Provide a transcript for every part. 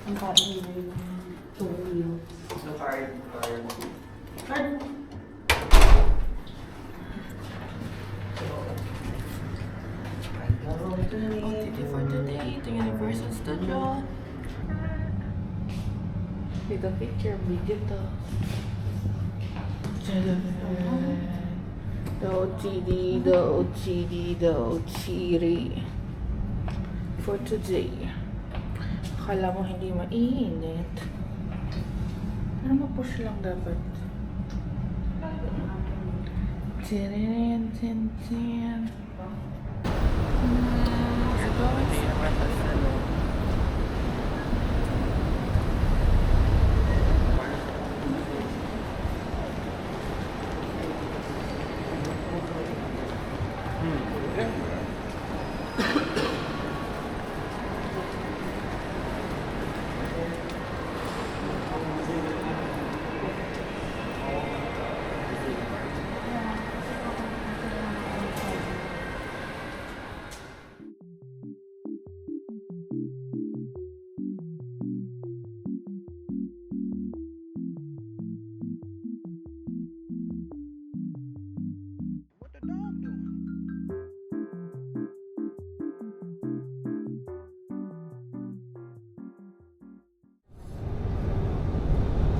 Ang kain nila yung tuyo. So, card. Card. Thank you for today. The Universal Studio. Dito picture, video to. The OTD, the OTD, the OTD. For today. Akala mo hindi mainit. Pero ma-push lang dapat. Tin, tin, tin.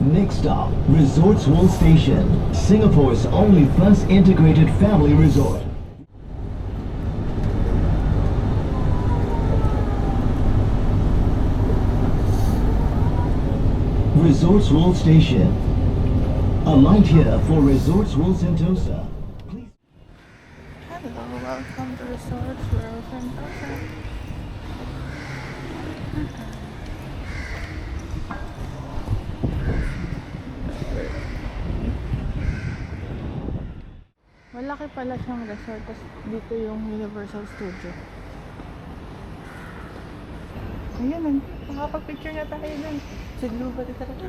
Next stop, Resorts World Station, Singapore's only bus integrated family resort. Resorts World Station. Alight here for Resorts World Sentosa. Please. Hello, welcome to Resorts World Sentosa. Malaki pala siyang resort, tapos dito yung Universal Studio. Ayun, makapag-picture na tayo dun. Siglo ba dito talaga?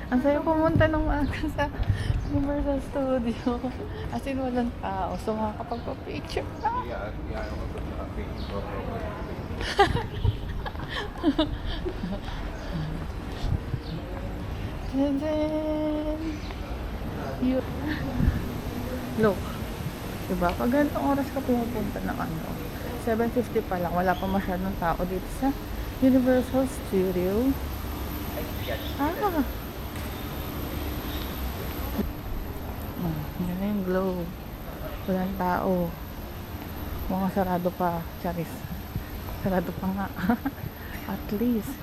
Ang saya pumunta nung sa Universal Studio. As in, walang tao. So, makakapag-picture na. Tadaan! Look. Diba? Pag ganitong oras ka pumunta ng 7:50 pa lang. Wala pa masyadong tao dito sa Universal Studio. Yan na yung globe. Walang tao. Mukhang sarado pa. Charis. Sarado pa nga. At least.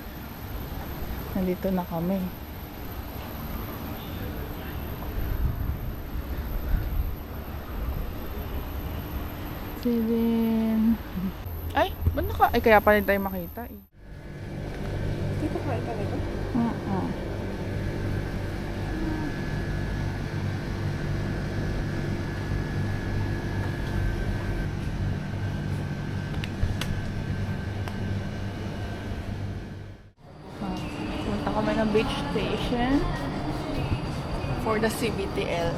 Nandito na kami. Seven. Ay, ba't naka? Ay, kaya pa rin tayo makita eh. Dito ka talaga? Punta kami ng beach station for the CBTL.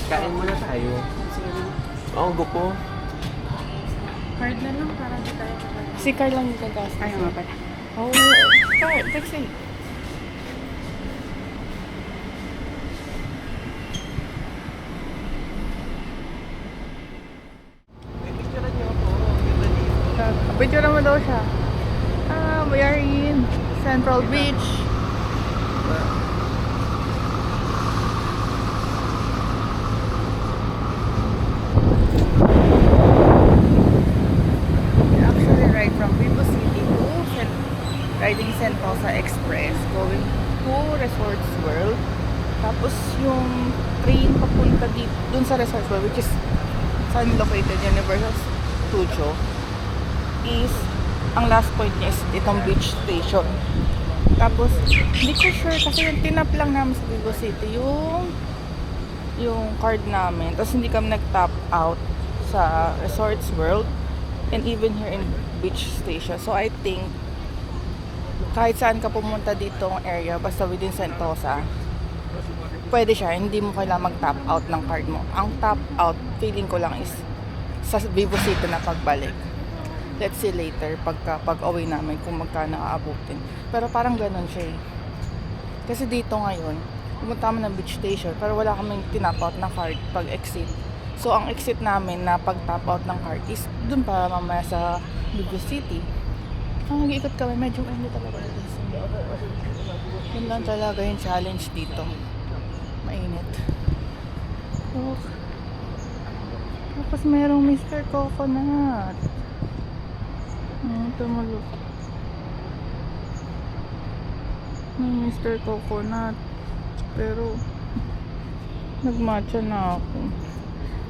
Kain muna tayo. Oo, gupo. Card na lang para di tayo Si Carl lang yung gagastos. Ayaw nga pala. Oh, Carl, taxi. Picture niyo ako. Ganda dito. Picture mo daw siya. We are in Central Beach. Actually, right from Vivo City to riding Sentosa Express going to Resorts World. Tapos yung train papunta dito, dun sa Resorts World, which is saan located Universal Studio, is ang last point niya is itong beach station. Tapos hindi ko sure kasi yung tinap lang namin sa Vivo City yung card namin. Tapos hindi kami nag-tap out sa Resorts World and even here in beach station. So I think kahit saan ka pumunta ditong area basta within Sentosa, pwede siya, hindi mo kailangan mag-tap out ng card mo. Ang tap out, feeling ko lang is sa Vivo City na pagbalik. Let's see later pag-uwi namin kung magkano aabutin. Pero parang ganun siya eh. Kasi dito ngayon, pumunta kami ng beach station pero wala kaming tinap out na card pag exit. So ang exit namin na pag tap out ng card is dun pa mamaya sa Vivo City. Ang nag-iikot kami, medyo hindi talaga. Yun lang talaga yung challenge dito. Mainit. Oh. Tapos merong Mr. Coconut. Tumulog. May Mr. Coconut. Pero, nagmatcha na ako.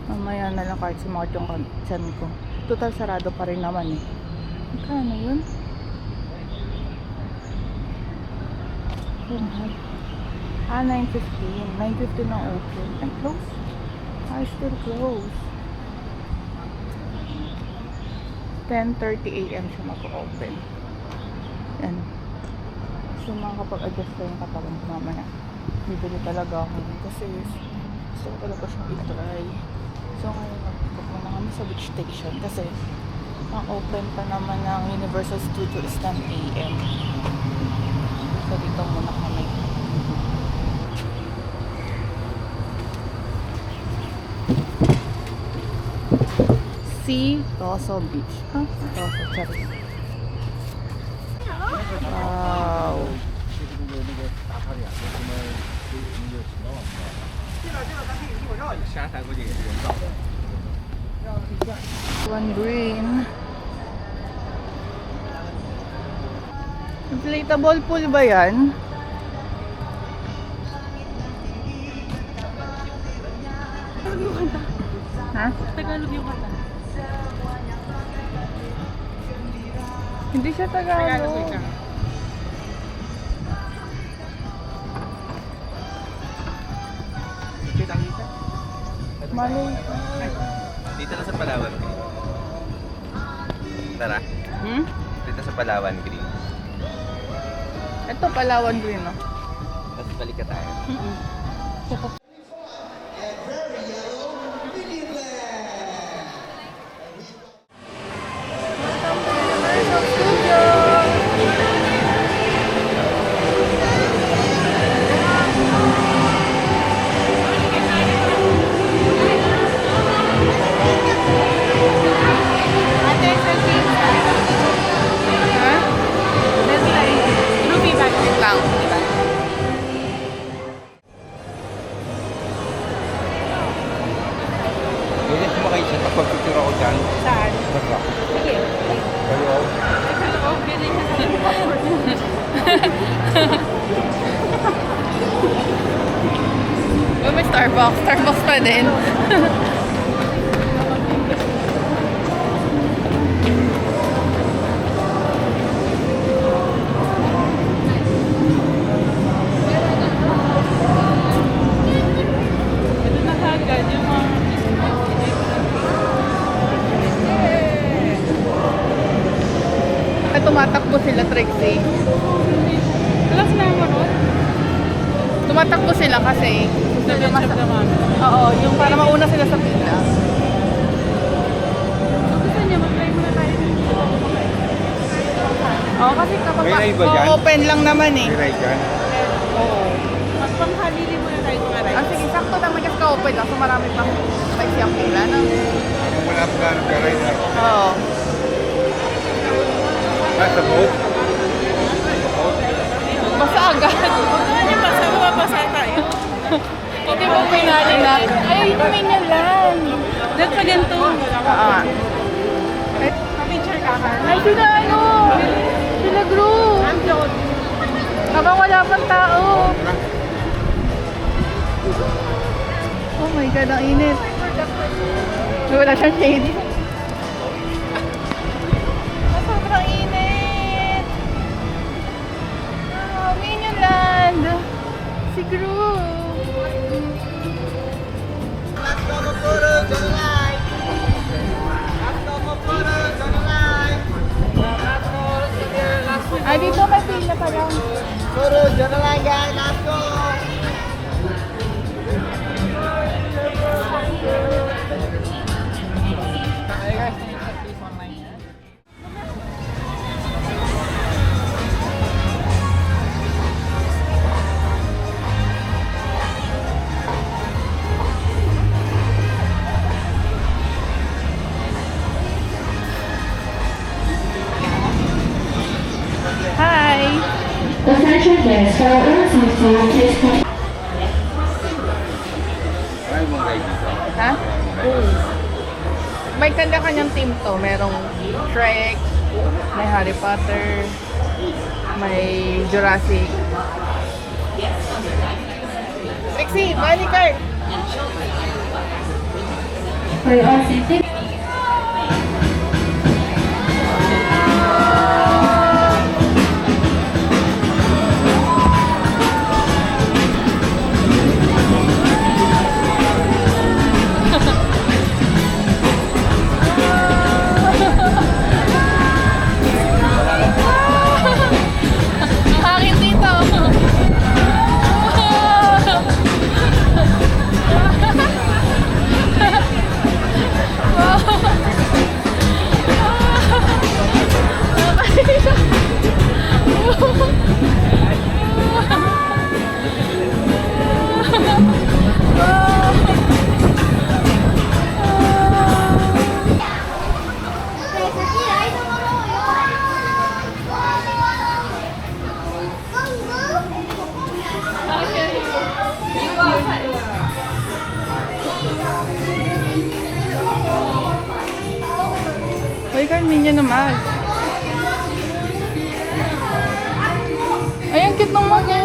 Mamaya na lang kahit sumakit yung tiyan ko. Total, sarado pa rin naman eh. Magkano yun? Ah, 9:15. 9:15 na open. Ay, close. Ah, still close. 10:30 a.m. siya mag-open. Yan. So, makakapag-adjust ko yung katawan ko mamaya. Bibili talaga ako kasi gusto ko talaga siyang i-try. So, ngayon mag-pick muna kami sa beach station kasi ang open pa naman ng Universal Studio is 10 a.m. So, dito muna kami. Toso Beach. Huh? Toso, sorry. Wow. One green. Inflatable pool ba yan? Ha? Tagalog yung kanta. Hindi siya Tagalog. Malay. Dito na sa Palawan Green. Tara, Hmm? dito sa Palawan Green. Ito Palawan Green, no? Tapos balik ka tayo. Pwede sumakay siya kapag picture ako dyan. Saan? Basta. Sige. Kayo. Tagalog, pwede siya sa Oh, may Starbucks. Starbucks pa din. Ito na kagad yung mga... Ay, tumatakbo sila, Trixie. Alas na mo ron? Tumatakbo sila kasi Sabi ang chef na mami. oo, yung para mauna sila sa pila. Gusto niya, mag-try muna tayo dito. Oo, kasi kapag May naiba dyan? open lang naman eh. May ride dyan. Oo. Magpanghalili muna tayo kumaray. Ah, sige, sakto naman kasi ka-open lang. So marami pang may siyang pila na. Yung wala pa gano'ng ka-ride na. Oo. Sa boat? Basta agad. Ano niya, basa, mababasa tayo. Hindi mo pinali na. Ay, yun yung land. Diyan pa ganito. Oo. Pa-picture ka ka. Ay, sila ano? Sila group. Andon. Habang wala pang tao. Oh my God, ang init. Wala siyang shade. Sobrang init. Wow, Minion Land. Si Gru. Ay, dito may pila pa lang. guests, for our own safety, please keep Ay, mong ride dito. Ha? May kanya-kanyang team to. Merong Shrek, may Harry Potter, may Jurassic. Trixie, balik ka! for your own safety. Hangin dito! Uy, Carmen yan naman. Ay, ang cute ng mga.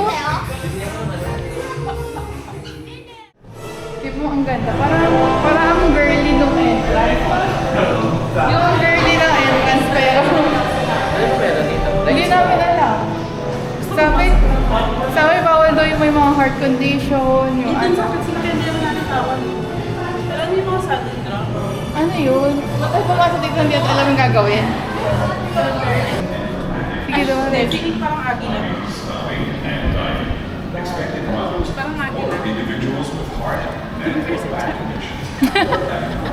Cute mo, ang ganda. Parang ang girly nung entrance. Yung girly ng entrance, pero hindi namin alam. Sabi bawal daw yung may mga heart condition, yung ano. Pero hindi mo sa atin, no? Ano yun? Ba't ay pumasok dito hindi at alam yung gagawin? Sige daw. Hindi, feeling parang agi na. Parang agi na. Individuals with heart and blood conditions,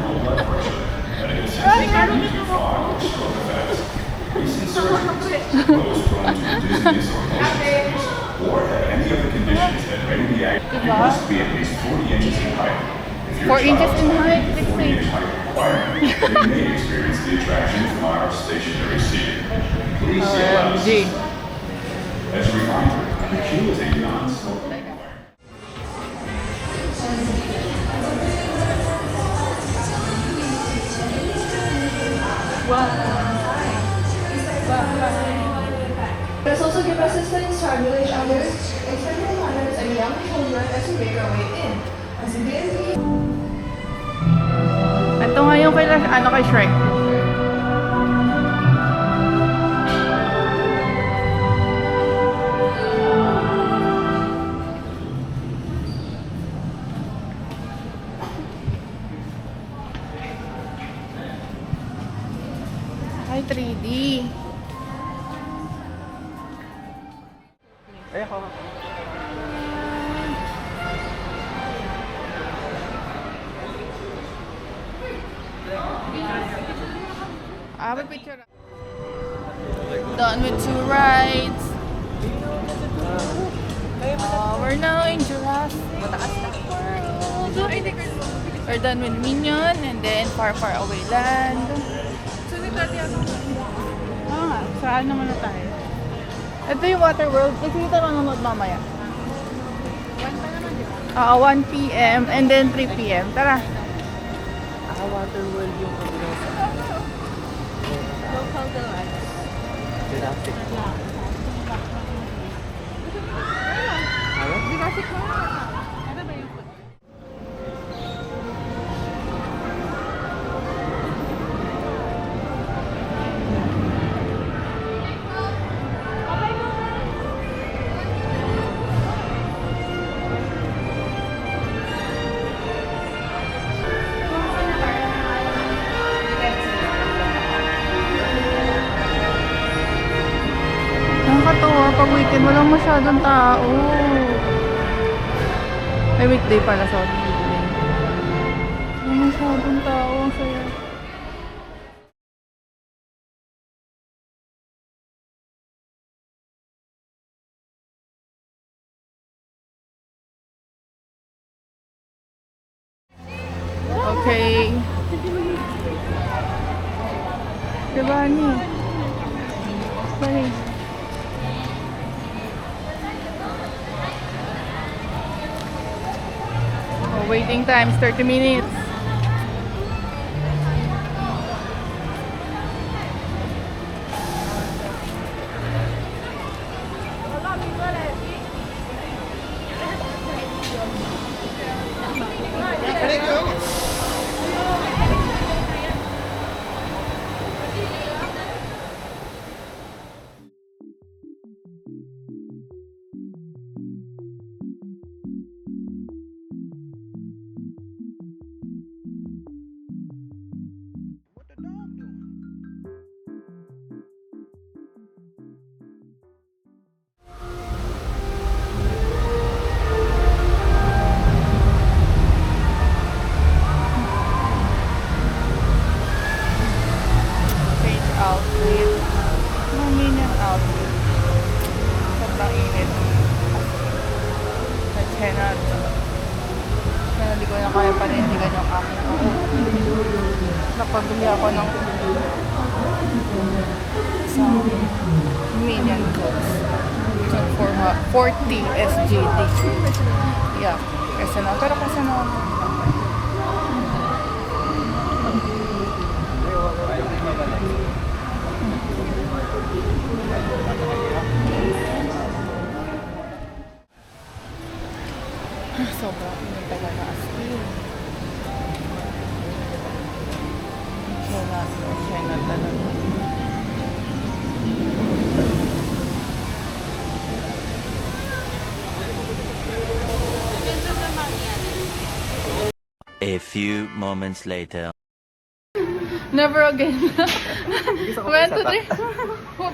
low blood pressure, medical symptoms, fog or stroke effects, recent surgeries, those prone to dizziness or motion sickness, or have any of the conditions that may react, you must be at least 40 inches in height. If your 4 inches child in is height, under the 40 inch height requirement, they may experience the attraction from our stationary seating. Please see us. OMG. As a reminder, the queue is a non-smoking Let's also give assistance to our village elders, extended mothers, and young children as we make our way in. As we begin, Ito nga yung kay Shrek. Ay, 3D. Ay, ako. May picture. Done with 2 rides. We're now in Jurassic World. We're done with Minion and then Far Far Away Land. Oo nga, saan naman na tayo? Ito yung Water World. Kasi dito manonood mamaya. 1 p.m. and then 3 p.m. Tara. Water World yung kabilang sa Local delight. Jurassic. Jurassic World. Ano ba yung food? Nakakatawa pag weekend. Walang masyadong tao. Ay, weekday pala. Sorry. Weekday. Walang masyadong tao. Ang saya. Okay. Diba, Ani? Sorry. Waiting time is 30 minutes. Change outfit. Maminian outfit. Sobrang init. Nag-henna. Kaya hindi ko na kaya panindigan yung aking ako. Napabili ako ng isang minion clothes. For 40 SGD. Yeah. Kasi na. Pero kasi na. Sobrang init talaga as in. Siya na talaga. A few moments later. Never again. 1, 2, 3.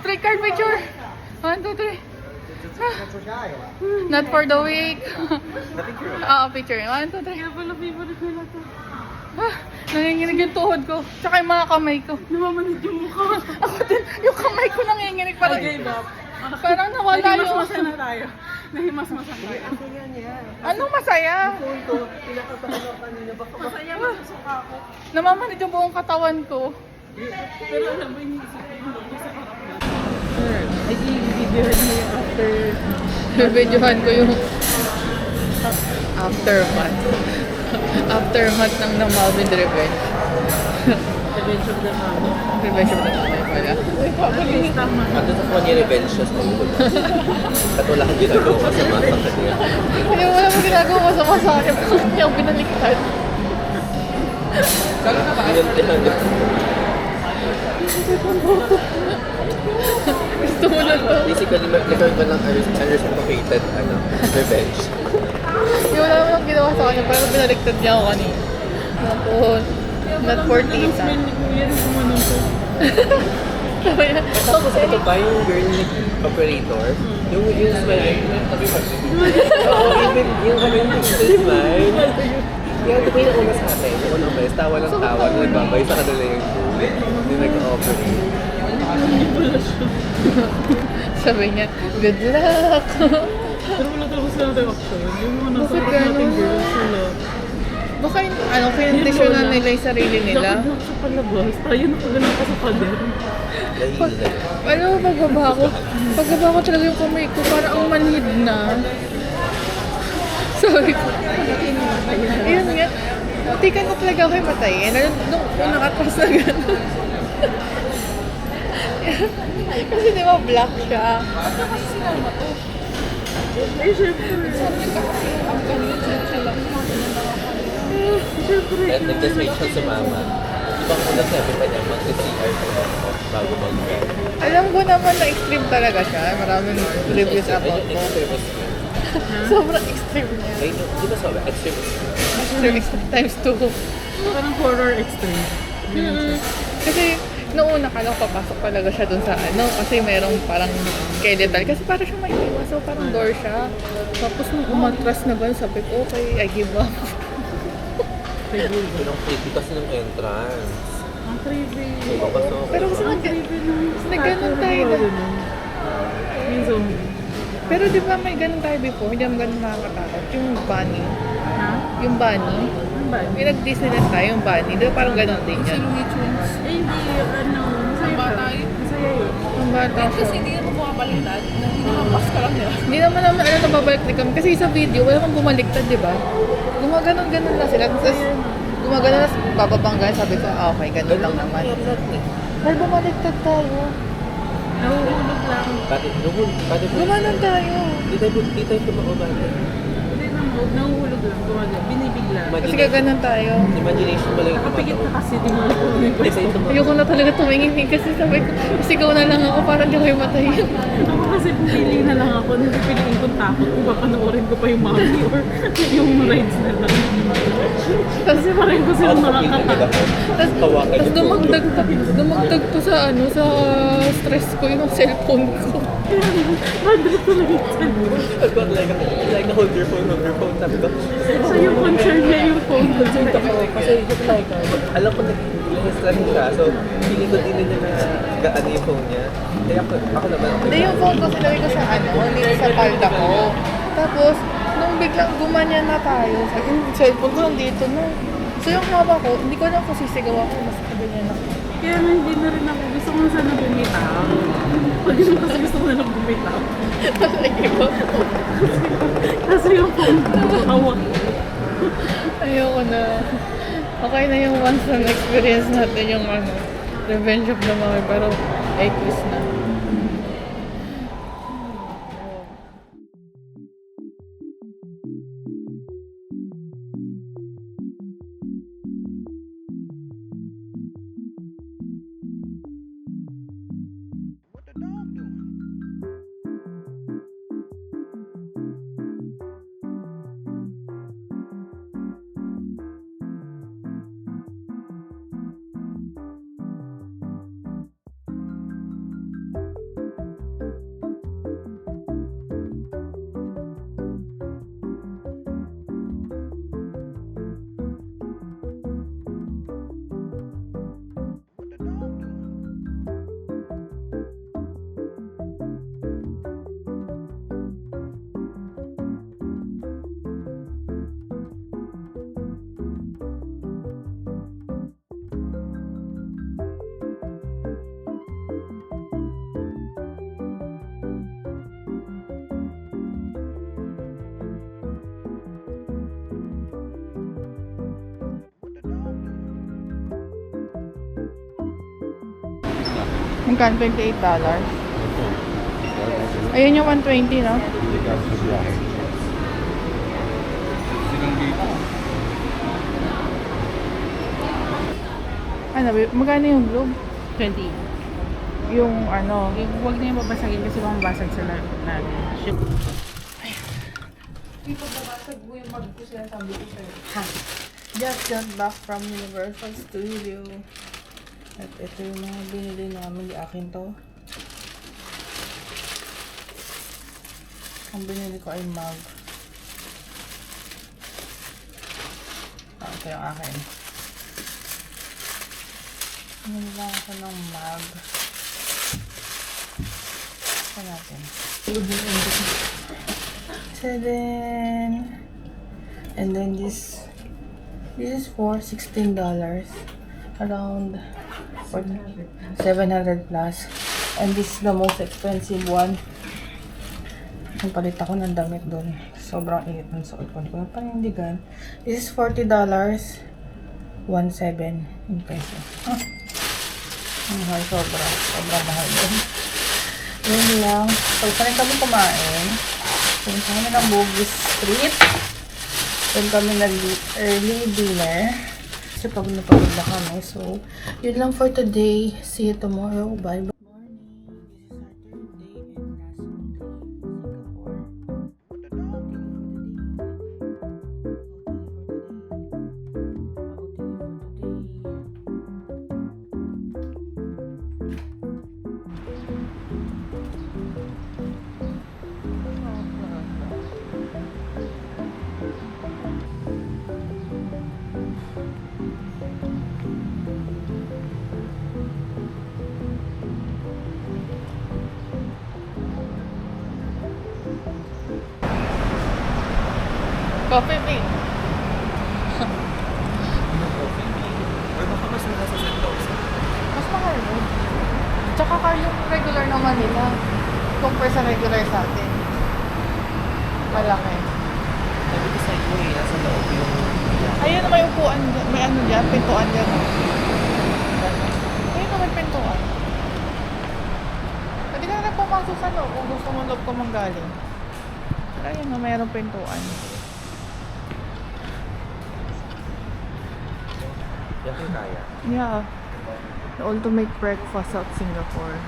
Pre-card picture. 1, 2, 3. Not for the week. Oo, picture. 1, 2, 3. Kaya pala favorite nila to. Nanginginig yung tuhod ko. Tsaka yung mga kamay ko. Namamanid yung mukha. Ako din, yung kamay ko nanginginig. Parang, parang nawala yung... Nahimasmasan na tayo. Nahimasmasan tayo. Anong masaya? Masaya masusuka ako. Namamanid yung buong katawan ko. Pero alam mo, iniisip ko yung loob sa harap na. Ay, i-videohan mo yung after. Videohan ko yung aftermath. Aftermath ng Malvin Revenge. Revenge of the Mami. Revenge of the Mami pala. Tama. Ano sa kanya revenge siya sa ulo? At wala kang ginagawa masama sa kanya. Hindi wala mo ginagawa masama sa akin. Hindi ako binaliktad. Inuntihan niya. Gusto mo na to. Basically, nagkaroon ka ng unreciprocated revenge. Hindi wala mo nang ginawa sa kanya. Parang binaliktad niya ako kanina. Tapos, not for tita. Yan yung manong ko. Sabi niya, Tapos ito ba yung girl operator? Yung smile. Oo, even yung kami yung smile. Kaya ito po yung una sa akin. Yung unang beses, tawa ng tawa. Nagbabay sa kanila yung nag-operate. sabi niya, good luck. Pero wala talaga silang reaction. Yung mga nasa Bakit harap nating ganun? girls sila. Baka kinondisyonan nila yung sarili nila. Lakad sa palabas. Tayo nakagalang ka sa pader. Alam mo, pagbaba ko talaga yung kamay ko, parang ang manhid na. Sabi ko, yun nga, tikan na talaga ako yung patayin. Nung unang atras na gano'n. Kasi di ba black siya? Ano kasi sinama to? Eh, syempre. Sabi ka kasi ang ganyan siya lang. Syempre. At nag-decide siya sa mama. Di ba kung nasabi pa niya, mag-CR ka bago mag-grab. Alam ko naman na extreme talaga siya. Maraming reviews about ko. Sobrang extreme niya. Ay, di ba sabi? Extreme. Extreme times 2. Parang horror extreme. Kasi noong una ka lang papasok talaga siya dun sa ano. Kasi merong parang skeletal. Kasi parang siya may iwas. So parang door siya. Tapos nung umatras na ba, sabi ko, okay, I give up. Yung creepy kasi ng entrance. Ang creepy. Papasok. Pero kasi nag-ganon tayo na. Yung zombie. Pero di ba may ganon tayo before? Hindi naman ganon nakakatakot. Yung bunny. Ha? Yung bunny. Ang ba? Yung nag-Disneyland tayo, yung bunny. Di ba parang ganon din yan? Eh, hindi. Ano. Masaya siya. Masaya yun. Ang bata siya. hindi naman bumabaliktad. Hindi naman pas ka lang nila. Hindi naman naman ano nababalik kami. Kasi sa video, wala kang bumaliktad, di ba? Gumaganon-ganon lang sila. Tapos, gumaganon lang, bababanggan. Sabi ko, okay, ganun lang naman. Dahil bumaliktad tayo. Nahuhulog lang. Pati Gumanon tayo. Di tayo tumakabahan. Hindi nahuhulog lang. Binibigla. Kasi gaganon tayo. Imagination mo lang yung Nakapikit na kasi. Di mo Hindi tayo tumakabahan. Ayoko na talaga tumingin kasi sabi ko, sigaw na lang ako para di kayo matayin. Ako kasi pumili na lang ako. Napipiliin kong takot kung papanoorin ko pa yung mommy or yung rides na lang. Kasi parang ko silang nakakatakot. Tapos dumagdag pa sa sa stress ko yung cellphone ko. Madre talaga yung cellphone. I've got like a hold your phone. Sabi ko, So yung concern niya yung phone ko. kasi alam ko nag-stress siya. So, feeling ko din niya na gaan yung phone niya. Kaya ako naman. Hindi yung phone ko sinaway ko sa hindi sa palda ko. Tapos, nung biglang gumanyan na tayo, sabi yung cellphone ko nandito na. So yung hawak ko, hindi ko alam kung sisigaw ako, mas ganyan ako. Kaya na hindi na rin ako. Gusto ko na sana bumitaw. Pag kasi gusto ko na lang bumitaw. Tapos nag-iba. Kasi yung phone ko, hawak. Ayoko na. Okay na yung once na experience natin yung Revenge of the Mummy, pero quiz na. Magkano? $28? Ayun yung 120, no? Ano, magkano yung globe? 20. Yung Huwag na yung babasagin kasi mamabasag sila natin. Hindi ko babasag mo yung mag ko sila sabi ko sa'yo. Ha? Just got back from Universal Studio. At ito yung mga binili namin. Di akin to. Ang binili ko ay mug. Ito yung akin. Binili lang ako ng mug. Ito natin. And then this is for $16. Around 700 plus. And this is the most expensive one. Palit ako ng damit doon. Sobrang init ng suot ko. Hindi ko na panindigan. This is $40. 1.7 in peso. Ang mahal, sobrang mahal doon. Yun lang. So, saan kami kumain? Punta kami ng Bugis Street. Doon kami nag-early dinner. Kasi pagod na kami. So, yun lang for today. See you tomorrow. Bye-bye. Coffee bean. Or baka mas mahal sa Sentosa. Mas mahal mo. Tsaka yung regular naman nila. Compare sa regular sa atin. Malaki. Sabi ko sa'yo, mo eh, nasa loob yung... Ayun, may upuan dyan. May ano dyan, pintuan dyan. Ayun na, may pintuan. Pwede ka na pumasok sa loob kung gusto mo loob ka manggaling. Pero ayun na, mayroong pintuan. Yan yung kaya. Yeah. The ultimate breakfast at Singapore.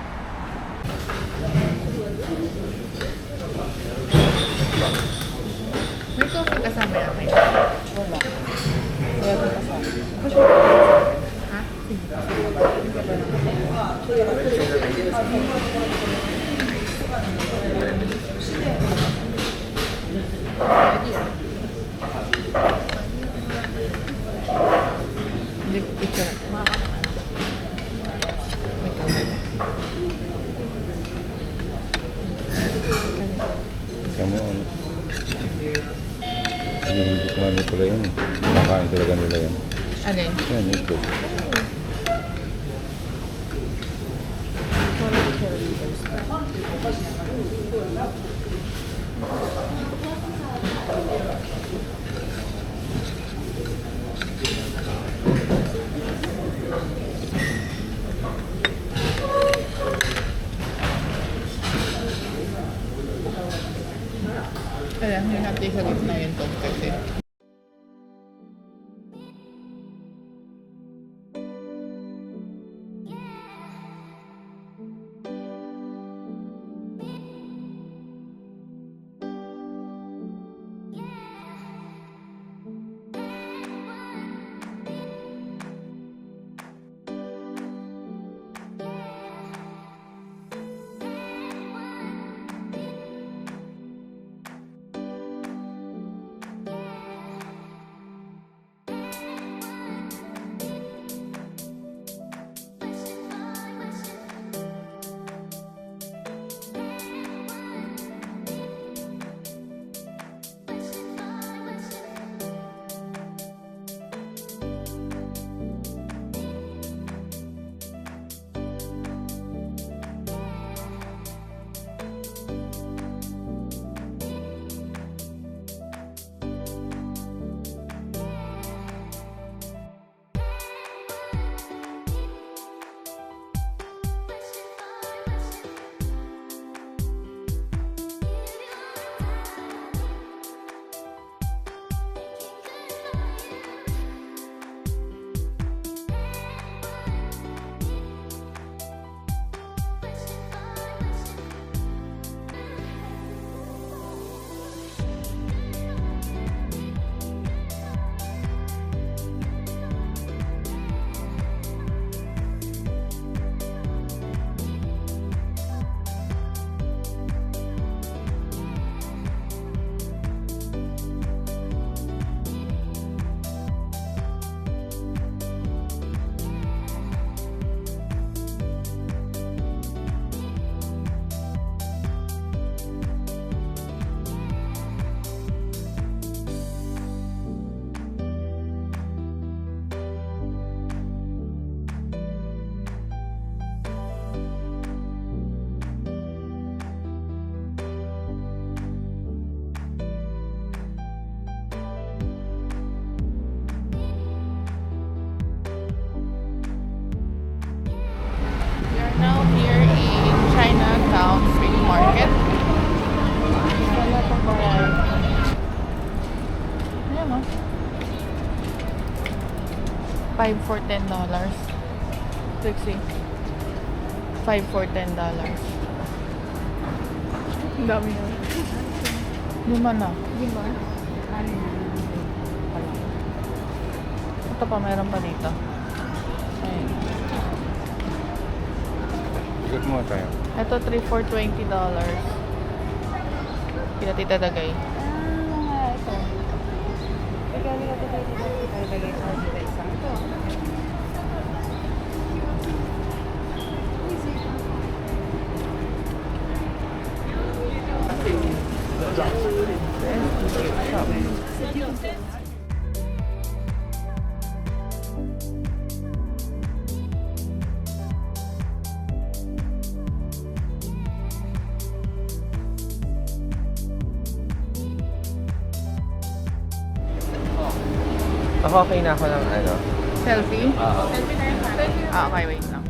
May coffee kasama yan. May wala. Wala kang kasama. Ha? Hindi, picture. Kamu ano? Hindi ko namin pala yun. Nakain talaga nila yan. Ano yun? Yan, ito. Ayan, yung natin sa gitna yung top kasi. Now here in Chinatown Street Market. Wala pa variety. Ayan o. 5 for $10. Trixie. 5 for $10. Ang dami na. Lima na. Lima? Ito pa, mayroon pa dito. Ayun. Ikot mo tayo. Ito 3 for $20. Kila Tita Dagay. Ito. Pagkali ka tayo dito. Tayo lagay sa dito isang ito. Okay na ako ng ano. Selfie? Oo. Okay, wait lang.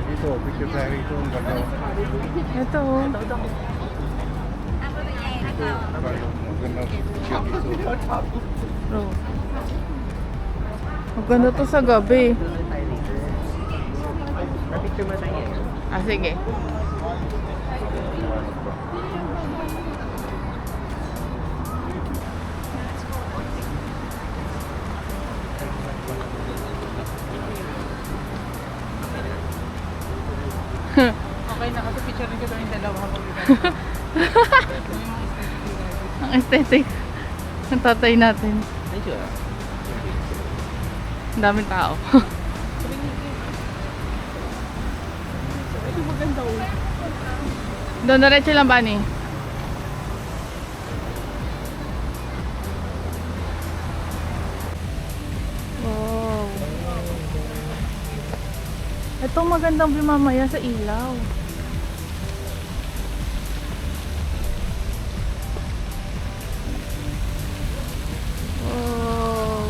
Dito, picture tayo rito. Ang ganda. Ito, oh. Ang ganda. Bro. Maganda to sa gabi. Picture mo tayo. Ah, sige. Okay na kasi picture rin ko yung dalawa habang Ang aesthetic ng tatay natin. Thank you. Ang daming tao. Ito maganda oh. Doon, diretso lang ba ni? Wow. Ito magandang view mamaya sa ilaw. Wow.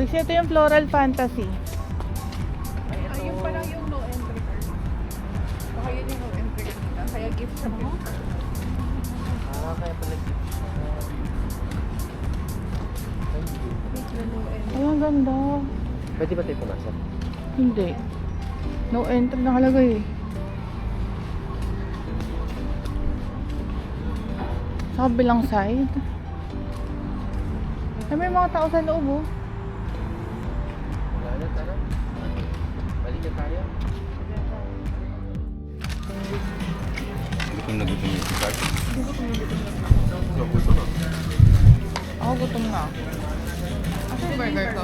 Kasi ito yung Floral Fantasy. Ayun pa lang yung no entry card. Baka yun yung no entry card. Kaya gift sa mga. Kaya pala Ay, ang ganda. Pwede ba tayo pumasok? Hindi. No entry nakalagay eh. Sa kabilang side. Ay, may mga tao sa loob, oh. Wala na, tara. Balik na tayo. Gutom na gutom yung si Kat. Ako gutom na. Asa yung burger ko?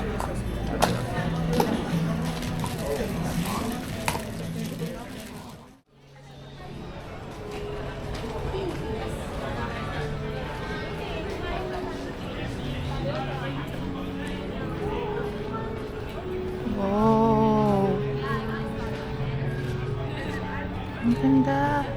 Wow! Ang ganda!